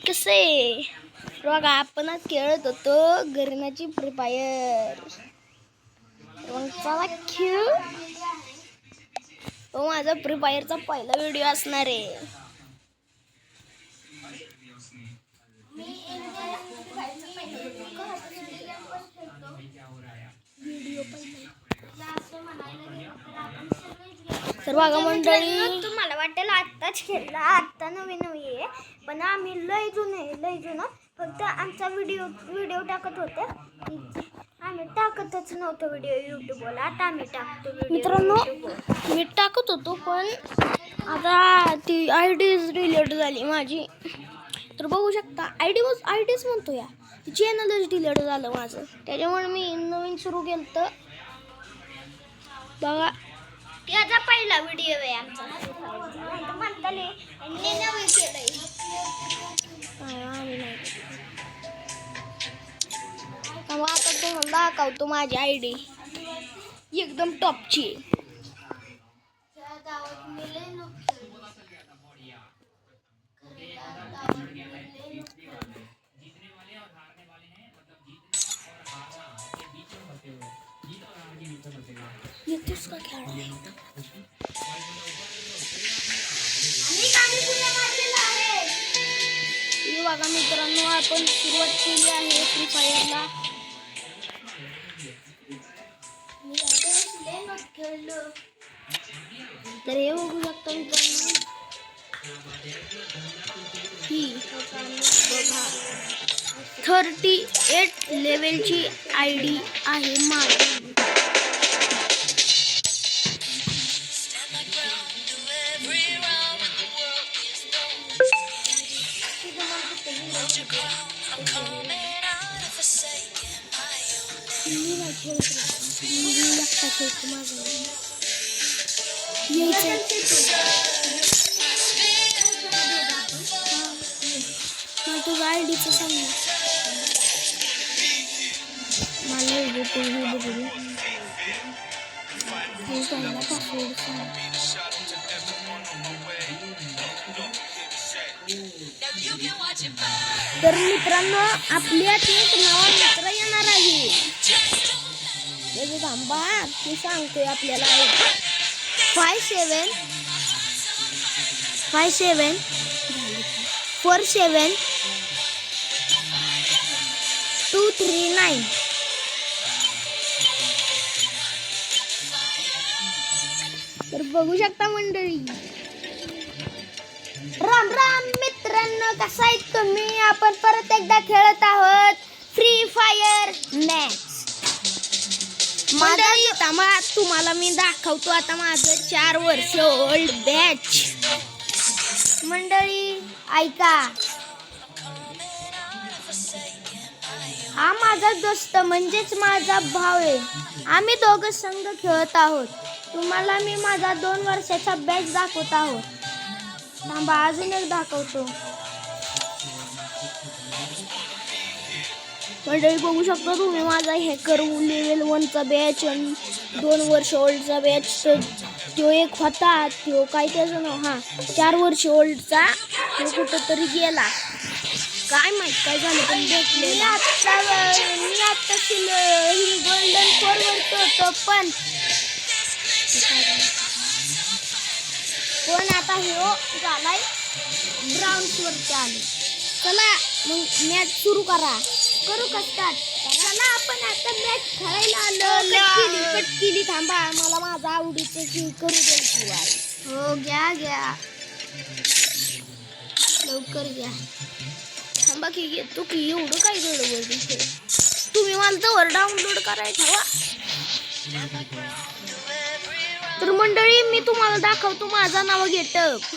कसे बघा आपण आज खेळत होतो गरीनाची फ्री फायर. मग चला खेळ. तो माझा फ्री फायरचा पहिला व्हिडिओ असणार आहे. तर बघा मंडळी, तुम्हाला वाटेल आत्ताच खेळला, आत्ता नवीन आहे, पण आम्ही लय जुनं फक्त आमचा व्हिडिओ टाकत होते. आम्ही टाकतच नव्हतो व्हिडिओ युट्यूबला. आता आम्ही टाकतो मित्रांनो. मी टाकत होतो पण आता ती आयडी डिलीट झाली माझी. तर बघू शकता आयडीच म्हणतो या, चॅनलच डिलीट झालं माझं. त्याच्यामुळे मी नवीन सुरू केलं. तर बघा त्याचा पहिला व्हिडिओ आहे आमचा. म्हणताले नवीन केलंय. आता तुम्हाला दाखवतो माझी आयडी एकदम टॉपची. येतोस का खेळायला? बघा मित्रांनो, आपण सुरुवात केली आहे फ्री फायरला. तर हे बघू शकता मित्रांनो, ही बघा 38 लेवलची आयडी आहे माझी. तुझं आयडीचं सांग ना मला. पासवर्ड सांग. तर मित्रांनो, आपल्यात एक नवा मित्र येणार आहे. थांबा, मी सांगतोय आपल्याला. 57 47 239. तर बघू शकता मंडळी. राम राम मित्रांनो, कसा आहेत तुम्ही? आपण परत एकदा खेळत आहोत फ्री फायर मॅक्स. मंडळी थांबा, तुम्हाला मी दाखवतो आता माझं 4 वर्ष ओल्ड बॅच. मंडळी ऐका, हा माझा दोस्त म्हणजेच माझा भाव आहे. आम्ही दोघं संघ खेळत आहोत. तुम्हाला मी माझा 2 वर्षाचा बॅच दाखवत आहोत. थांबा, अजून एक दाखवतो. मंडळी बघू शकता तुम्ही माझा हॅकर लेवल 1चा बॅच आणि 2 वर्ष ओल्डचा बॅच. तर तो एक होता, तो काय त्याचं नाव, 4 वर्ष ओल्डचा, तो कुठं तरी गेला, काय माहित काय झालं, पण भेटले. मी आता ही गोल्डन 4 वरती होतो, पण आता हो झालाय ब्राउन्स वरती आले. चला मग मॅच सुरू करू का स्टार्ट? चला आपण आता मॅच खेळायला आलो. कट केली. थांबा, मला माझं आवडीचं करू द्यायची. हो घ्या लवकर घ्या. थांबा की घेतो की. एवढं काय गडबड? तुम्ही मला तर डाउनलोड करायचं हवा. तर मंडळी, मी तुम्हाला दाखवतो माझा नाव गेटअप.